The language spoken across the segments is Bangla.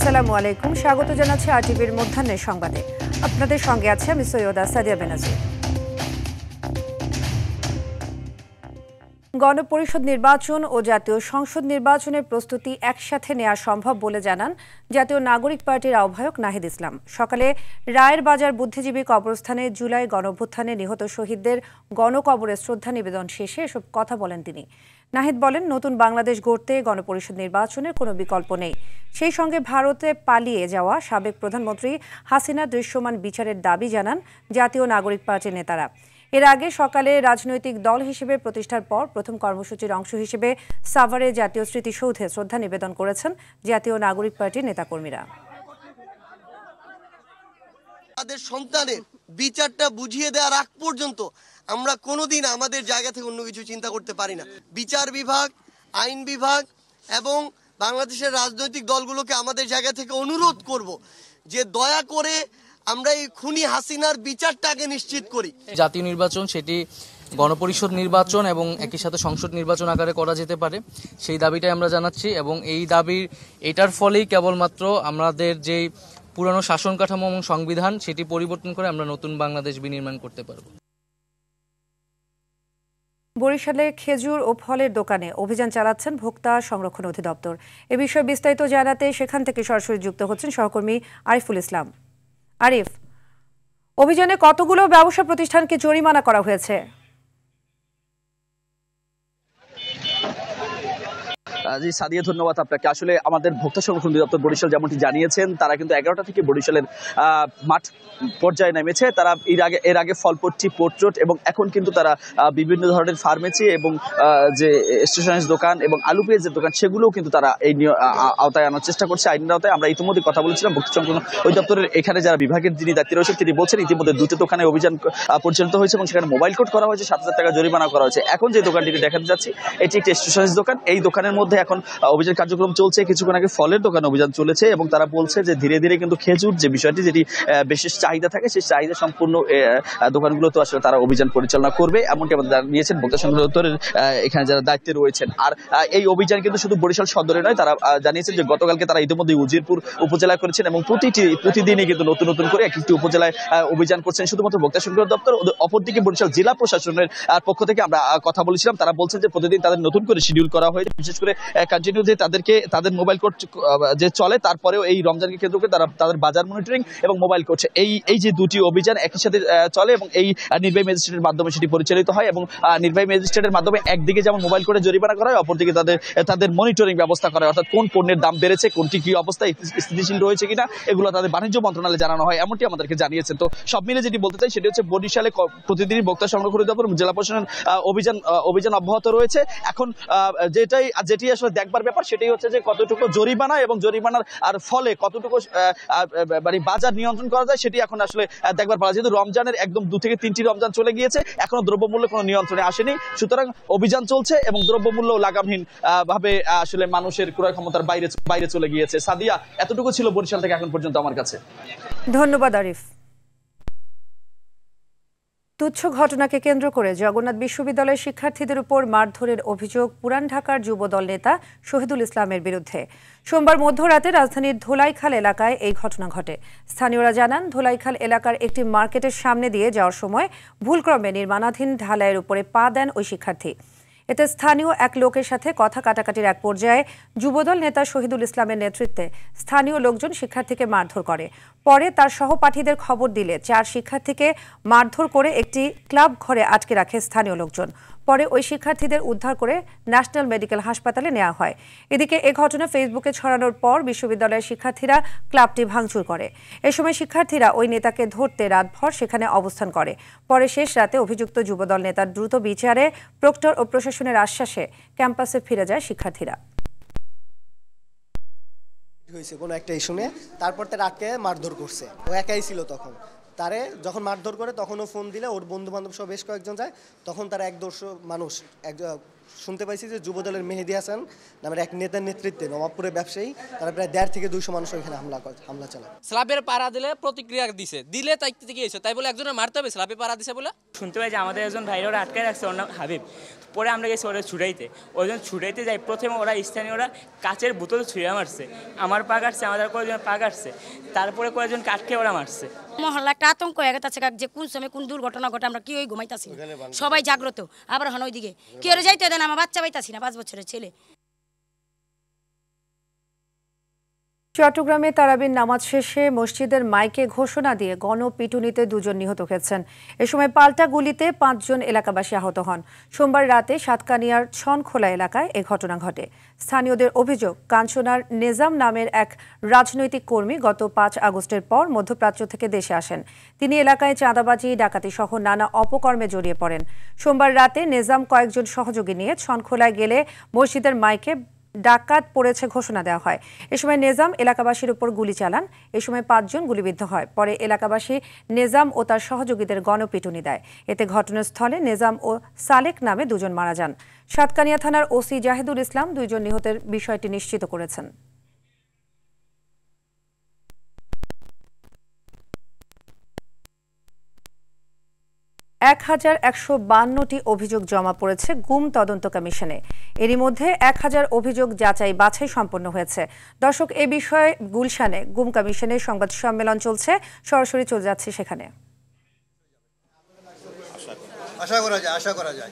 আসসালামু আলাইকুম, স্বাগত জানাচ্ছি আরটিভির মধ্যাহ্নের সংবাদে। আপনাদের সঙ্গে আছে আমি সৈয়দা সাদিয়া বেনাজির। গণপরিষদ নির্বাচন ও জাতীয় সংসদ নির্বাচনের প্রস্তুতি একসাথে নেওয়া সম্ভব বলে জানান জাতীয় নাগরিক পার্টির আহ্বায়ক নাহিদ ইসলাম। সকালে রায়ের বাজার বুদ্ধিজীবী কবরস্থানে জুলাই গণঅভ্যুত্থানে নিহত শহীদদের গণকবরে শ্রদ্ধা নিবেদন শেষে এসব কথা বলেন তিনি। নাহিদ বলেন, নতুন বাংলাদেশ গড়তে গণপরিষদ নির্বাচনের কোনো বিকল্প নেই। সেই সঙ্গে ভারতে পালিয়ে যাওয়া সাবেক প্রধানমন্ত্রী হাসিনার দৃশ্যমান বিচারের দাবি জানান জাতীয় নাগরিক পার্টির নেতারা। এর আগে সকালে রাজনৈতিক দল হিসেবে প্রতিষ্ঠার পর প্রথম কর্মসূচির অংশ হিসেবে সাভারে জাতীয় স্মৃতিসৌধে শ্রদ্ধা নিবেদন করেছেন জাতীয় নাগরিক পার্টির নেতাকর্মীরা। তাদের সন্তানের বিচারটা বুঝিয়ে দেওয়ার আগ পর্যন্ত আমরা কোনোদিন আমাদের জায়গা থেকে অন্য কিছু চিন্তা করতে পারি না। বিচার বিভাগ, আইন বিভাগ এবং বাংলাদেশের রাজনৈতিক দলগুলোকে আমাদের জায়গা থেকে অনুরোধ করব যে দয়া করে আমরা এই খুনি হাসিনার বিচারটাকে নিশ্চিত করি। জাতীয় নির্বাচন সেটি গণপরিষদ নির্বাচন এবং একই সাথে সংসদ নির্বাচন আকারে করা যেতে পারে, সেই দাবিটাই আমরা জানাচ্ছি। এবং এই দাবির এটার ফলেই কেবলমাত্র আমাদের যেই পুরানো শাসন কাঠামো এবং সংবিধান সেটি পরিবর্তন করে আমরা নতুন বাংলাদেশ বিনির্মাণ করতে পারব। বরিশালে খেজুর ও ফলের দোকানে অভিযান চালাচ্ছেন ভোক্তা সংরক্ষণ অধিদপ্তর। এ বিষয়ে বিস্তারিত জানাতে সেখান থেকে সরাসরি যুক্ত হচ্ছেন সহকর্মী আরিফুল ইসলাম। আরিফ, অভিযানে কতগুলো ব্যবসা প্রতিষ্ঠানকে জরিমানা করা হয়েছে? জি সাদিয়া, ধন্যবাদ আপনাকে। আসলে আমাদের ভোক্তা সংরক্ষণ অধিদপ্তর বরিশাল যেমনটি জানিয়েছেন, তারা কিন্তু 11টা থেকে বরিশালের মাঠ পর্যায়ে নেমেছে। তারা এর আগে ফলপট্টি, পোর্ট রোড এবং এখন কিন্তু তারা বিভিন্ন ধরনের ফার্মেসি এবং যে স্টেশনারি দোকান এবং আলু পেঁয়াজের দোকান সেগুলোও কিন্তু তারা এই আওতায় আনার চেষ্টা করছে, আইনের আওতায়। আমরা ইতিমধ্যে কথা বলেছিলাম ভোক্তা সংরক্ষণ অধিদপ্তরের এখানে যারা বিভাগের যিনি দায়িত্বে রয়েছেন তিনি বলছেন ইতিমধ্যে 2টি দোকানে অভিযান পরিচালিত হয়েছে এবং সেখানে মোবাইল কোড করা হয়েছে, 7,000 টাকা জরিমানা করা হয়েছে। এখন যে দোকানটিকে দেখাতে যাচ্ছি এটি একটি স্টেশনারি দোকান। এই দোকানের মধ্যে এখন অভিযান কার্যক্রম চলছে। কিছুক্ষণ আগে ফলের দোকানে অভিযান চলেছে এবং তারা বলছে যে ধীরে ধীরে কিন্তু খেজুর যে বিষয়টি, যেটি বিশেষ চাহিদা থাকে, সেই চাহিদা সম্পূর্ণ দোকানগুলো তো আসলে তারা অভিযান পরিচালনা করবে, এমনটি আমাদের জানিয়েছেন ভোক্তা সংরক্ষণ অধিদপ্তরের এখানে যারা দায়িত্বে রয়েছেন। আর এই অভিযান কিন্তু শুধু বরিশাল সদরে নয়, তারা জানিয়েছেন যে গতকালকে তারা ইতিমধ্যে উজিরপুর উপজেলায় করেছেন এবং প্রতিদিনই কিন্তু নতুন নতুন করে একটি উপজেলায় অভিযান করছেন শুধুমাত্র ভোক্তা সংরক্ষণ দপ্তর। অপরদিকে বরিশাল জেলা প্রশাসনের পক্ষ থেকে আমরা কথা বলেছিলাম, তারা বলছেন যে প্রতিদিন তাদের নতুন করে শিডিউল করা হয়েছে, বিশেষ করে কন্টিনিউ যে তাদের মোবাইল কোড যে চলে, তারপরেও এই রমজানকে কেন্দ্র করে তারা তাদের বাজার মনিটরিং এবং মোবাইল কোড এই যে দুটি অভিযান একই সাথে চলে এবং এই নির্বাহী ম্যাজিস্ট্রেটের মাধ্যমে সেটি পরিচালিত হয়। এবং নির্বাহী ম্যাজিস্ট্রেটের মাধ্যমে একদিকে যেমন মোবাইল কোডে জরিমানা করা হয়, অপরদিকে তাদের মনিটরিং ব্যবস্থা করা হয়, অর্থাৎ কোন পণ্যের দাম বেড়েছে, কোনটি কি অবস্থায় স্থিতিশীল রয়েছে কিনা, এগুলো তাদের বাণিজ্য মন্ত্রণালয়ে জানানো হয়, এমনটি আমাদেরকে জানিয়েছেন। তো সব মিলে যেটি বলতে চাই সেটি হচ্ছে বরিশালে প্রতিদিনই ভোক্তা সংরক্ষণ অধিদপ্তর জেলা প্রশাসনের অভিযান অব্যাহত রয়েছে। এখন যেটি আসলে দেখবার ব্যাপার সেটাই হচ্ছে যে কতটুকু জরিমানা এবং জরিমানার আর ফলে কতটুকু মানে বাজার নিয়ন্ত্রণ করা যায় সেটি এখন আসলে দেখবার পালা। যেহেতু রমজানের একদম 2 থেকে 3টি রমজান চলে গিয়েছে, এখনো দ্রব্যমূল্য কোনো নিয়ন্ত্রণে আসেনি, সুতরাং অভিযান চলছে এবং দ্রব্যমূল্য লাগামহীন ভাবে আসলে মানুষের ক্রয় ক্ষমতার বাইরে চলে গিয়েছে। সাদিয়া, এতটুকু ছিল বরিশাল থেকে এখন পর্যন্ত আমার কাছে। ধন্যবাদ আরিফ। তুচ্ছ ঘটনাকে কেন্দ্র করে জগন্নাথ বিশ্ববিদ্যালয়ের শিক্ষার্থীদের উপর মারধরের অভিযোগ পুরান ঢাকার যুবদল নেতা শহীদুল ইসলামের বিরুদ্ধে। সোমবার মধ্যরাতে রাজধানীর ধোলাইখাল এলাকায় এই ঘটনা ঘটে। স্থানীয়রা জানান, ধোলাইখাল এলাকার একটি মার্কেটের সামনে দিয়ে যাওয়ার সময় ভুলক্রমে নির্মাণাধীন ঢালাইয়ের উপরে পা দেন ওই শিক্ষার্থী। এতে স্থানীয় এক লোকের সাথে কথা কাটাকাটির এক পর্যায়ে যুবদল নেতা শহীদুল ইসলামের নেতৃত্বে স্থানীয় লোকজন শিক্ষার্থীকে মারধর করে। পরে তার সহপাঠীদের খবর দিলে 4 শিক্ষার্থীকে মারধর করে একটি ক্লাব ঘরে আটকে রাখে স্থানীয় লোকজন। পরে ওই শিক্ষার্থীদের উদ্ধার করে ন্যাশনাল মেডিকেল হাসপাতালে নেওয়া হয়। এদিকে এ ঘটনা ফেসবুকে ছড়ানোর পর বিশ্ববিদ্যালয়ের শিক্ষার্থীরা ক্লাবটি ভাঙচুর করে। এ সময় শিক্ষার্থীরা ওই নেতাকে ধরতে রাতভর সেখানে অবস্থান করে। পরে শেষ রাতে অভিযুক্ত যুবদল নেতার দ্রুত বিচারে প্রক্টর ও প্রশাসনের আশ্বাসে ক্যাম্পাসে ফিরে যায় শিক্ষার্থীরা। হয়েছে কোনো একটা ইস্যুনে, তারপর তার আটকে মারধর করছে। ও একাই ছিল তখন। তারে যখন মারধর করে তখনও ফোন দিলে ওর বন্ধু বান্ধব সহ বেশ কয়েকজন যায়, তখন তারা 1-200 মানুষ শুনতে পাইছি যে যুবদলের মেহেদী হাসান নামের এক নেতার নেতৃত্বে নবাবপুরের ব্যবসায়ী তারা প্রায় 1.5 থেকে 200 মানুষ ওইখানে হামলা চালায়। স্ল্যাবের পাড়া দিলে প্রতিক্রিয়া দিলে তাই থেকে এসে তাই বলে একজনের মারতে হবে স্ল্যাবে পাড়া দিছে বলে। শুনতে পাই যে আমাদের একজন ভাইরা ওরা আটকায় রাখছে, ওর নাম হাবিব। পরে আমরা গেছি ওরা ছুটাইতে, ওইজন ছুটাইতে যাই প্রথমে ওরা স্থানীয়রা কাচের বোতল ছুঁড়ে মারছে, আমার পা কাটছে, আমাদের কয়েকজন পা কাটছে, তারপরে কয়েকজন কাটকে ওরা মারছে। মহল্লা একটা আতঙ্ক হয়ে গেছে যে কোন সময় কোন দুর্ঘটনা ঘটে আমরা কি ওই ঘুমাইতাছি, সবাই জাগ্রত। আবার হন ওইদিকে কি ওরা যাইতে দেন, আমার বাচ্চা পাইতাছি না, 5 বছরের ছেলে। চট্টগ্রামে তারাবির নামাজ শেষে মসজিদের মাইকে ঘোষণা দিয়ে গণপিটুনিতে 2 জন নিহত হয়েছেন। এ সময় পাল্টা গুলিতে 5 জন এলাকাবাসী আহত হন। সোমবার রাতে সাতকানিয়ার ছনখোলা এলাকায় এ ঘটনা ঘটে। স্থানীয়দের অভিযোগ, কাঞ্চনার নেজাম নামের এক রাজনৈতিক কর্মী গত 5 আগস্টের পর মধ্যপ্রাচ্য থেকে দেশে আসেন। তিনি এলাকায় চাঁদাবাজি, ডাকাতি সহ নানা অপকর্মে জড়িয়ে পড়েন। সোমবার রাতে নেজাম কয়েকজন সহযোগী নিয়ে ছনখোলায় গেলে মসজিদের মাইকে ডাকাত পড়েছে ঘোষণা দেওয়া হয়। এ সময় নেজাম এলাকাবাসীর উপর গুলি চালান। এ সময় 5 জন গুলিবিদ্ধ হয়। পরে এলাকাবাসী নেজাম ও তার সহযোগীদের গণপিটুনি দেয়। এতে ঘটনাস্থলে নেজাম ও সালেক নামে 2 জন মারা যান। সাতকানিয়া থানার ওসি জাহিদুল ইসলাম 2 জন নিহতের বিষয়টি নিশ্চিত করেছেন। 1152টি অভিযোগ জমা পড়েছে গুম তদন্ত কমিশনে। এরই মধ্যে 1000 অভিযোগ যাচাই বাছাই সম্পন্ন হয়েছে। দর্শক, এ বিষয়ে গুলশানে গুম কমিশনের সংবাদ সম্মেলন চলছে, সরাসরি চলে যাচ্ছে সেখানে। আশা করা যায়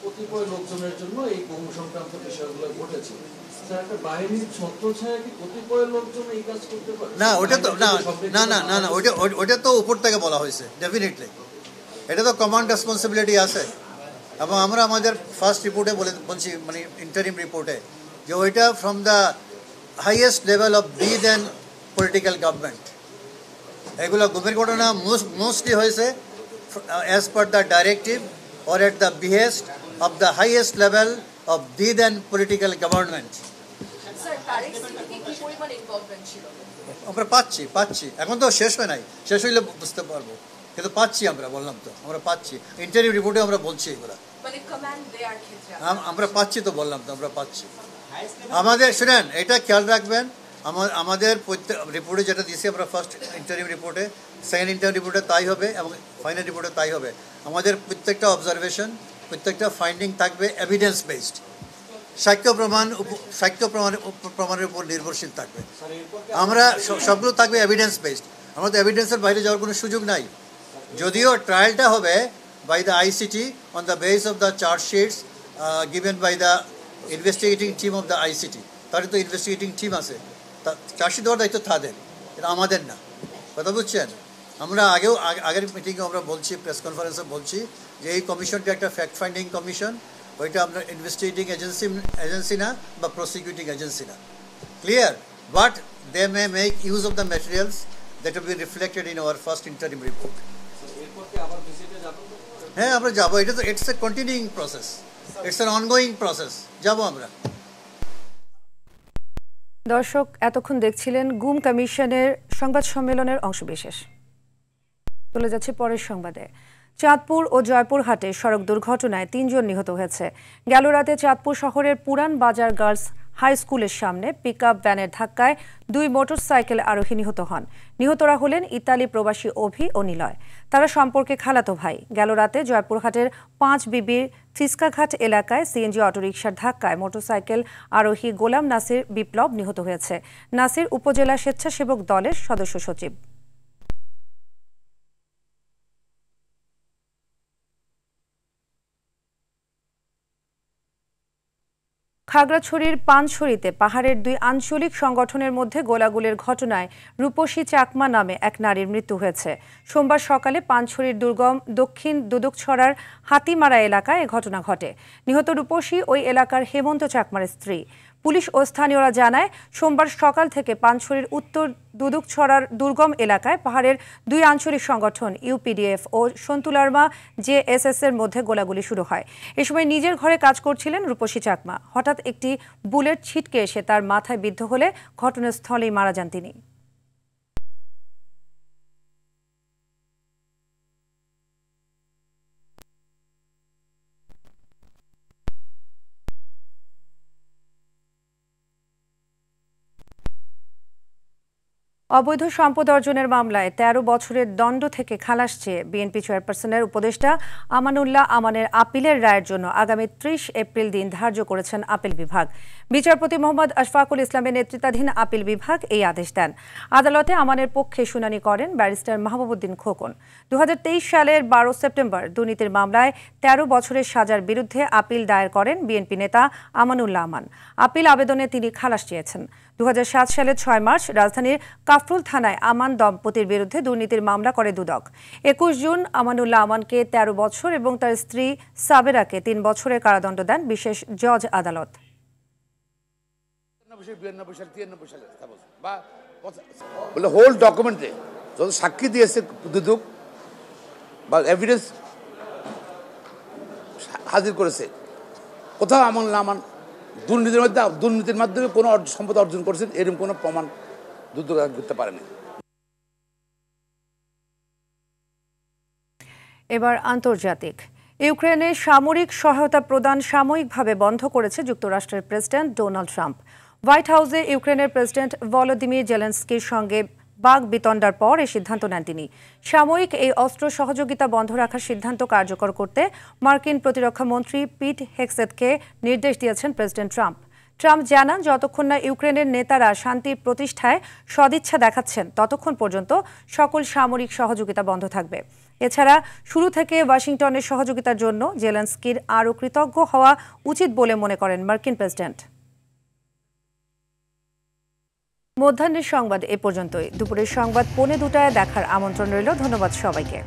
কতিপয় লোকজনের জন্য এই গুম সংক্রান্ত বিষয়গুলো ঘটেছে। বাহিনীর ছত্রছায়া কি কতিপয় লোকজন এই কাজ করতে পারে? না, ওটা তো না ওটা তো উপর থেকে বলা হয়েছে। ডেফিনেটলি এটা তো কমান্ড রেসপন্সিবিলিটি আছে। এবং আমরা আমাদের ফার্স্ট রিপোর্টে বলছি, মানে ইন্টারিম রিপোর্টে, যে ওইটা from the highest level of be then political government. এগুলো গুমের ঘটনা মোস্টলি হয়েছে as per the directive or at the behest of the highest level of the then political government. আমরা পাচ্ছি এখন তো শেষ হয় নাই, শেষ হইলে বুঝতে পারবো, কিন্তু পাচ্ছি আমরা, বললাম তো আমরা পাচ্ছি, ইন্টারভিউ রিপোর্টে আমরা বলছি এগুলো আমরা পাচ্ছি, তো বললাম তো আমরা পাচ্ছি। আমাদের শুনেন, এটা খেয়াল রাখবেন, আমাদের প্রত্যেক রিপোর্টে যেটা দিয়েছি আমরা, ফার্স্ট ইন্টারভিউ রিপোর্টে, সেকেন্ড ইন্টারভিউ রিপোর্টে তাই হবে এবং ফাইনাল রিপোর্টে তাই হবে। আমাদের প্রত্যেকটা অবজারভেশন, প্রত্যেকটা ফাইন্ডিং থাকবে এভিডেন্স বেসড, সাক্ষ্য প্রমাণের উপর নির্ভরশীল থাকবে। আমরা সবগুলো থাকবে এভিডেন্স বেসড। আমরা তো এভিডেন্সের বাইরে যাওয়ার কোনো সুযোগ নাই। যদিও ট্রায়ালটা হবে by the ICT on the base of the chargesheets given by the investigating team of the ICT. তাদের তো ইনভেস্টিগেটিং টিম আছে, চার্জশিট দেওয়ার দায়িত্ব তাদের, এটা আমাদের না। কথা বুঝছেন? আমরা আগের মিটিংয়ে আমরা বলছি, প্রেস কনফারেন্সে বলছি যে এই কমিশনটা একটা ফ্যাক্ট ফাইন্ডিং কমিশন, ওইটা আপনার ইনভেস্টিগেটিং এজেন্সি না বা প্রসিকিউটিং এজেন্সি না। Clear? But they may make use of the materials that will be reflected in our first interim report. হ্যাঁ, আমরা যাবো। এটা তো it's a continuing process, it's an ongoing process. যাবো আমরা। দর্শক, এতক্ষণ দেখছিলেন গুম কমিশনের সংবাদ সম্মেলনের অংশবিশেষ। চলে যাচ্ছে পরের সংবাদে। চাঁদপুর ও জয়পুরহাটে সড়ক দুর্ঘটনায় 3 জন নিহত হয়েছে। গেল রাতে চাঁদপুর শহরের পুরান বাজার গার্লস হাই স্কুলের সামনে পিকআপ ভ্যানের ধাক্কায় 2 মোটরসাইকেল আরোহী নিহত হন। নিহতরা হলেন ইতালি প্রবাসী অভি ও নিলয়। তারা সম্পর্কে খালাতো ভাই। গেল রাতে জয়পুরহাটের 5 বিবির ফিসকাঘাট এলাকায় সিএনজি অটোরিকশার ধাক্কায় মোটরসাইকেল আরোহী গোলাম নাসির বিপ্লব নিহত হয়েছে। নাসির উপজেলা স্বেচ্ছাসেবক দলের সদস্য সচিব। খাগড়াছড়ির পানছড়িতে পাহাড়ের 2 আঞ্চলিক সংগঠনের মধ্যে গোলাগুলির ঘটনায় রূপসী চাকমা নামে এক নারীর মৃত্যু হয়েছে। সোমবার সকালে পানছড়ির দুর্গম দক্ষিণ দুদুকছড়ার হাতিমারা এলাকায় এ ঘটনা ঘটে। নিহত রূপসী ওই এলাকার হেমন্ত চাকমার স্ত্রী। পুলিশ ও স্থানীয়রা জানায় সোমবার সকাল থেকে পানছড়ির উত্তর দুদুকছড়ার দুর্গম এলাকায় পাহাড়ের দুই আঞ্চলিক সংগঠন ইউপিডিএফ ও সন্তুলারমা জেএসএস এর মধ্যে গোলাগুলি শুরু হয়। এ সময় নিজের ঘরে কাজ করছিলেন রূপসী চাকমা। হঠাৎ একটি বুলেট ছিটকে এসে তার মাথায় বিদ্ধ হলে ঘটনাস্থলেই মারা যান তিনি। অবৈধ সম্পদ অর্জনের মামলায় ১৩ বছরের দণ্ড থেকে খালাস চেয়ে বিএনপি চেয়ারপারসনের উপদেষ্টা আমানুল্লাহ আমানের আপিলের রায়ের জন্য আগামী ৩০ এপ্রিল দিন ধার্য করেছেন আপিল বিভাগ। বিচারপতি মোহাম্মদ আশফাকুল ইসলামের নেতৃত্বাধীন আপিল বিভাগ এই আদেশ দেন। আদালতে আমানের পক্ষে শুনানি করেন ব্যারিস্টার মাহবুবউদ্দিন খোকন। ২০২৩ সালের ১২ সেপ্টেম্বর দুর্নীতির মামলায় ১৩ বছরের সাজার বিরুদ্ধে আপিল দায়ের করেন বিএনপি নেতা আমানুল্লাহ আমান। আপিল আবেদনে তিনি খালাস চেয়েছেন। ২০০৭ সালের ৬ মার্চ রাজধানীর কাফরুল থানায় আমান দম্পতির বিরুদ্ধে দুর্নীতির মামলা করে দুদক। ২১ জুন আমানুল্লাহ আমানকে ১৩ বছর এবং তার স্ত্রী সাবেরাকে ৩ বছরের কারাদণ্ড দেন বিশেষ জজ আদালত। হোল ডকুমেন্টে যত সাক্ষী দিয়েছে দুদক বা এভিডেন্স হাজির করেছে, কোথাও আমানুল্লাহ আমান দুর্নীতির মাধ্যমে কোনো সম্পদ অর্জন করেছেন এরকম কোনো প্রমাণ দুদক করতে পারেনি। এবার আন্তর্জাতিক। ইউক্রেনে সামরিক সহায়তা প্রদান সাময়িকভাবে বন্ধ করেছে যুক্তরাষ্ট্রের প্রেসিডেন্ট ডোনাল্ড ট্রাম্প। হোয়াইট হাউসে ইউক্রেনের প্রেসিডেন্ট ভলোদিমির জেলেনস্কির সঙ্গে বাক বিতণ্ডার পর এই সিদ্ধান্ত নেন তিনি। সাময়িক এই অস্ত্র সহযোগিতা বন্ধ রাখার সিদ্ধান্ত কার্যকর করতে মার্কিন প্রতিরক্ষা মন্ত্রী পিট হেগসেথকে নির্দেশ দিয়েছেন প্রেসিডেন্ট ট্রাম্প। ট্রাম্প জানান, যতক্ষণ না ইউক্রেনের নেতারা শান্তির প্রতিষ্ঠায় সদিচ্ছা দেখাচ্ছেন ততক্ষণ পর্যন্ত সকল সামরিক সহযোগিতা বন্ধ থাকবে। এছাড়া শুরু থেকে ওয়াশিংটনের সহযোগিতার জন্য জেলেনস্কির আরও কৃতজ্ঞ হওয়া উচিত বলে মনে করেন মার্কিন প্রেসিডেন্ট। মধ্যাহ্নের সংবাদ এ পর্যন্তই। দুপুরের সংবাদ ১:২টায় দেখার আমন্ত্রণ রইল। ধন্যবাদ সবাইকে।